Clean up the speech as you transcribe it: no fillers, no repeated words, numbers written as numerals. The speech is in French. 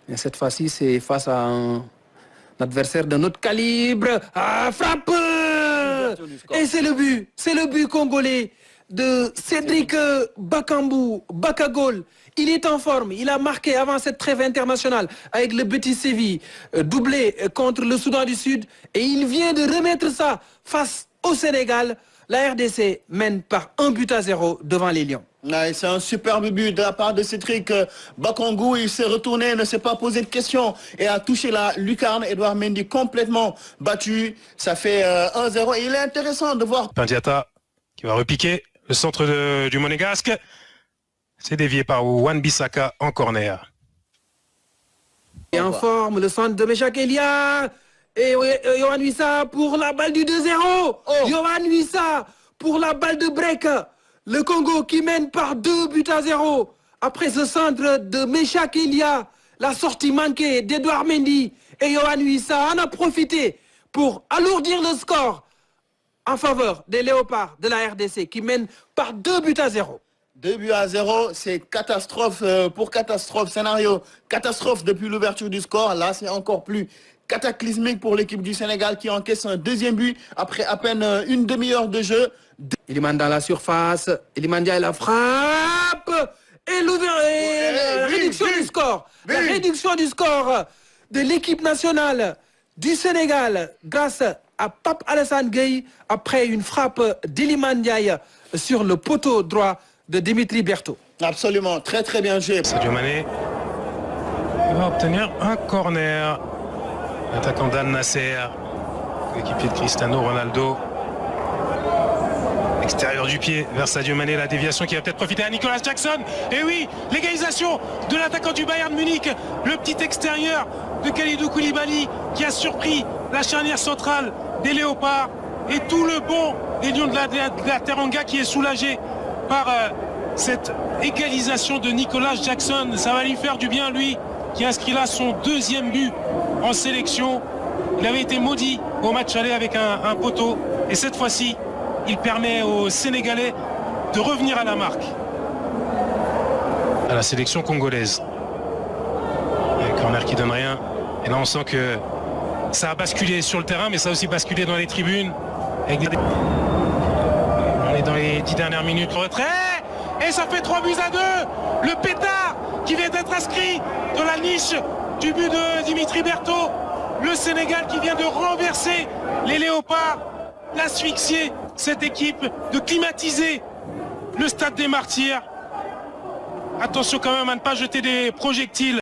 Et cette fois-ci, c'est face à un adversaire d'un autre calibre. Ah, frappe! Et c'est le but congolais de Cédric Bakagol. Il est en forme, il a marqué avant cette trêve internationale avec le Betis Séville, doublé contre le Soudan du Sud, et il vient de remettre ça face au Sénégal. La RDC mène par 1-0 devant les Lions. Ouais, c'est un superbe but de la part de Cédric Bakangou. Il s'est retourné, ne s'est pas posé de questions et a touché la lucarne. Edouard Mendy complètement battu. Ça fait 1-0 et il est intéressant de voir Pendiata qui va repiquer le centre du Monégasque. C'est dévié par Wan-Bissaka en corner. Et en forme, le centre de Meshak Elia. Et Yohan Wissa pour la balle du 2-0. Yohan Wissa pour la balle de break. Le Congo qui mène par 2-0. Après ce centre de Meshak Elia, la sortie manquée d'Edouard Mendy et Yohan Wissa en a profité pour alourdir le score en faveur des Léopards de la RDC qui mènent par 2-0. 2-0, c'est catastrophe pour catastrophe, scénario catastrophe depuis l'ouverture du score. Là, c'est encore plus cataclysmique pour l'équipe du Sénégal qui encaisse un deuxième but après à peine une demi-heure de jeu. Iliman dans la surface, Iliman Ndiaye la frappe et la réduction du score. La réduction du score de l'équipe nationale du Sénégal grâce à Pape Alassane Gueye après une frappe d'Iliman Ndiaye sur le poteau droit de Dimitri Berthaud. Absolument, très très bien joué. Sadio Mané va obtenir un corner. L'attaquant Dan Nasser, l'équipier de Cristiano Ronaldo. Extérieur du pied vers Sadio Mané, la déviation qui va peut-être profiter à Nicolas Jackson. Et oui, l'égalisation de l'attaquant du Bayern Munich, le petit extérieur de Kalidou Koulibaly qui a surpris la charnière centrale des Léopards. Et tout le banc des Lions de la Teranga qui est soulagé par cette égalisation de Nicolas Jackson. Ça va lui faire du bien, lui, qui inscrit là son deuxième but en sélection. Il avait été maudit au match aller avec un poteau. Et cette fois-ci, il permet aux Sénégalais de revenir à la marque. À la sélection congolaise. Un corner qui donne rien. Et là, on sent que ça a basculé sur le terrain, mais ça a aussi basculé dans les tribunes. On est dans les 10 dernières minutes. Retrait. Et ça fait 3-2. Le pétard qui vient d'être inscrit dans la niche du but de Dimitri Berthaud. Le Sénégal qui vient de renverser les Léopards, l'asphyxier cette équipe, de climatiser le stade des Martyrs. Attention quand même à ne pas jeter des projectiles.